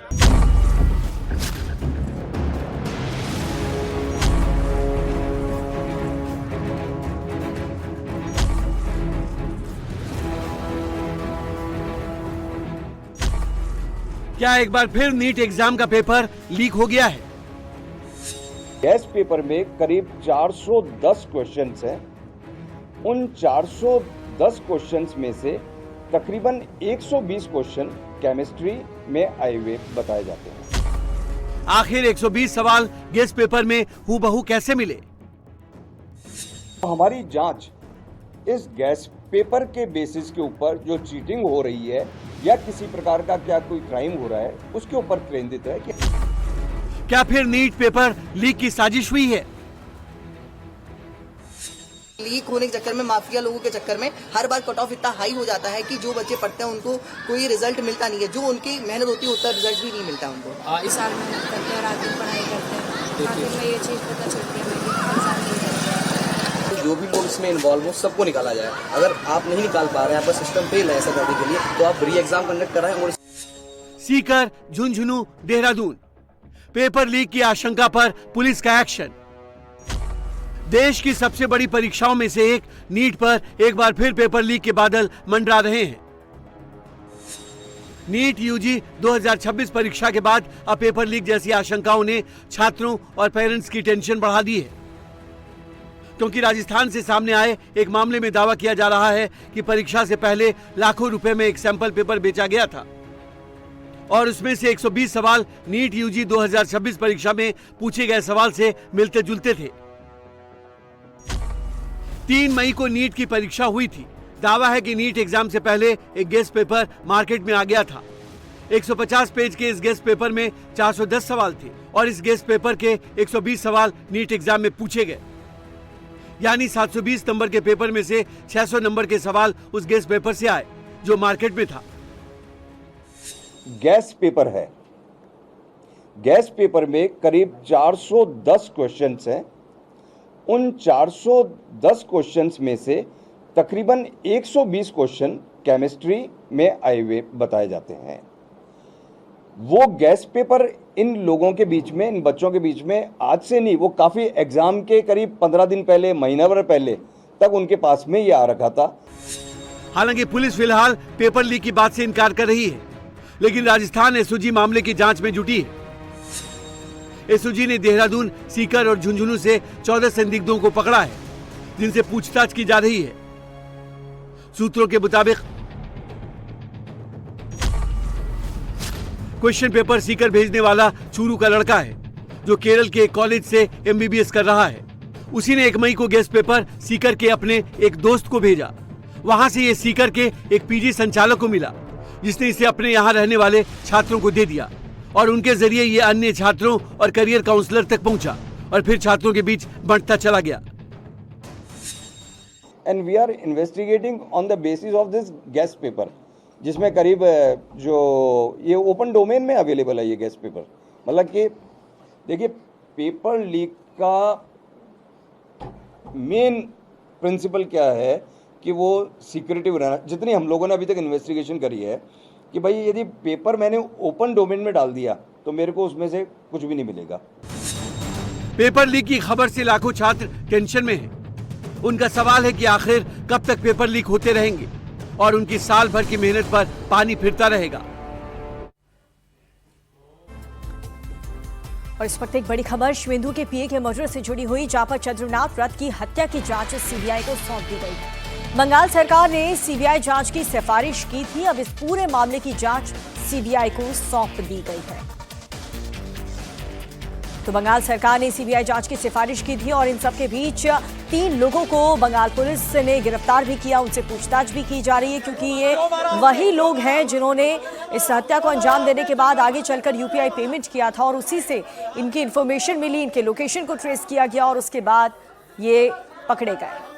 क्या एक बार फिर नीट एग्जाम का पेपर लीक हो गया है? गैस पेपर में करीब 410 क्वेश्चंस हैं। उन 410 क्वेश्चंस में से तकरीबन 120 क्वेश्चन केमिस्ट्री में आए हुए बताए जाते हैं। आखिर 120 सवाल गैस पेपर में हूबहू कैसे मिले? हमारी जांच इस गैस पेपर के बेसिस के ऊपर जो चीटिंग हो रही है या किसी प्रकार का क्या कोई क्राइम हो रहा है उसके ऊपर केंद्रित है कि क्या फिर नीट पेपर लीक की साजिश हुई है? लीक होने के चक्कर में, माफिया लोगों के चक्कर में हर बार कट ऑफ इतना हाई हो जाता है कि जो बच्चे पढ़ते हैं उनको कोई रिजल्ट मिलता नहीं है। जो उनकी मेहनत होती है उतना रिजल्ट भी नहीं मिलता उनको। इस साल मेहनत करते हैं, रात दिन पढ़ाई करते हैं, आखिर में ये चीज़ पता चलती है कि एग्जाम नहीं करते हैं। जो भी लोग इसमें इन्वॉल्व हो सबको निकाला जाए। अगर आप नहीं निकाल पा रहे हैं, आपका सिस्टम फेल है ऐसा करने के लिए, तो आप री एग्जाम कंडक्ट कराएं। और सीकर, झुंझुनू, देहरादून पेपर लीक की आशंका पर पुलिस का एक्शन। देश की सबसे बड़ी परीक्षाओं में से एक नीट पर एक बार फिर पेपर लीक के बादल मंडरा रहे हैं। नीट यूजी 2026 परीक्षा के बाद अब पेपर लीक जैसी आशंकाओं ने छात्रों और पेरेंट्स की टेंशन बढ़ा दी है, क्योंकि राजस्थान से सामने आए एक मामले में दावा किया जा रहा है कि परीक्षा से पहले लाखों रुपए में एक सैंपल पेपर बेचा गया था और उसमें से 120 सवाल नीट यूजी 2026 परीक्षा में पूछे गए सवाल से मिलते जुलते थे। 3 मई को नीट की परीक्षा हुई थी। दावा है कि नीट एग्जाम से पहले एक गेस्ट पेपर मार्केट में आ गया था। 150 पेज के इस गेस्ट पेपर में 410 सवाल थे और इस गेस्ट पेपर के 120 सवाल नीट एग्जाम में पूछे गए। यानी 720 नंबर के पेपर में से 600 नंबर के सवाल उस गेस्ट पेपर से आए जो मार्केट में था। गैस पेपर है। गैस पेपर में करीब 410 क्वेश्चंस हैं। उन 410 क्वेश्चंस में से तकरीबन 120 क्वेश्चन केमिस्ट्री में आए हुए बताए जाते हैं। वो गैस पेपर इन लोगों के बीच में, इन बच्चों के बीच में आज से नहीं, वो काफ़ी एग्ज़ाम के करीब 15 दिन पहले, महीना भर पहले तक उनके पास में ये आ रखा था। हालांकि पुलिस फिलहाल पेपर लीक की बात से इनकार कर रही है, लेकिन राजस्थान एसओजी मामले की जांच में जुटी है। एसओजी ने देहरादून, सीकर और झुंझुनू से 14 संदिग्धों को पकड़ा है, जिनसे पूछताछ की जा रही है। सूत्रों के मुताबिक क्वेश्चन पेपर सीकर भेजने वाला चूरू का लड़का है, जो केरल के कॉलेज से एमबीबीएस कर रहा है। उसी ने 1 मई को गेस्ट पेपर सीकर के अपने एक दोस्त को भेजा। वहां से ये सीकर के एक पीजी संचालक को मिला, जिसने इसे अपने यहाँ रहने वाले छात्रों को दे दिया और उनके जरिए ये अन्य छात्रों और करियर काउंसलर तक पहुंचा और फिर छात्रों के बीच बांटता चला गया। And we are investigating on the basis of this gas paper, जिसमें करीब जो ये ओपन डोमेन में अवेलेबल है ये गैस पेपर। मतलब कि देखिए, पेपर लीक का मेन प्रिंसिपल क्या है कि वो सिक्योरिटी रहना। जितनी हम लोगों ने अभी तक इन्वेस्टिगेशन करी है कि भाई यदि पेपर मैंने ओपन डोमेन में डाल दिया तो मेरे को उसमें से कुछ भी नहीं मिलेगा। पेपर लीक की खबर से लाखों छात्र टेंशन में हैं। उनका सवाल है कि आखिर कब तक पेपर लीक होते रहेंगे और उनकी साल भर की मेहनत पर पानी फिरता रहेगा। और इस वक्त एक बड़ी खबर शुवेंदु के पीए के मर्डर से जुड़ी हुई, जहां पर चंद्रनाथ रथ की हत्या की जांच सीबीआई को सौंप दी गई है। बंगाल सरकार ने सीबीआई जांच की सिफारिश की थी। अब इस पूरे मामले की जांच सीबीआई को सौंप दी गई है। तो बंगाल सरकार ने सीबीआई जांच की सिफारिश की थी और इन सब के बीच 3 लोगों को बंगाल पुलिस ने गिरफ्तार भी किया। उनसे पूछताछ भी की जा रही है, क्योंकि ये वही लोग हैं जिन्होंने इस हत्या को अंजाम देने के बाद आगे चलकर यूपीआई पेमेंट किया था और उसी से इनकी इंफॉर्मेशन मिली, इनके लोकेशन को ट्रेस किया गया और उसके बाद ये पकड़े गए।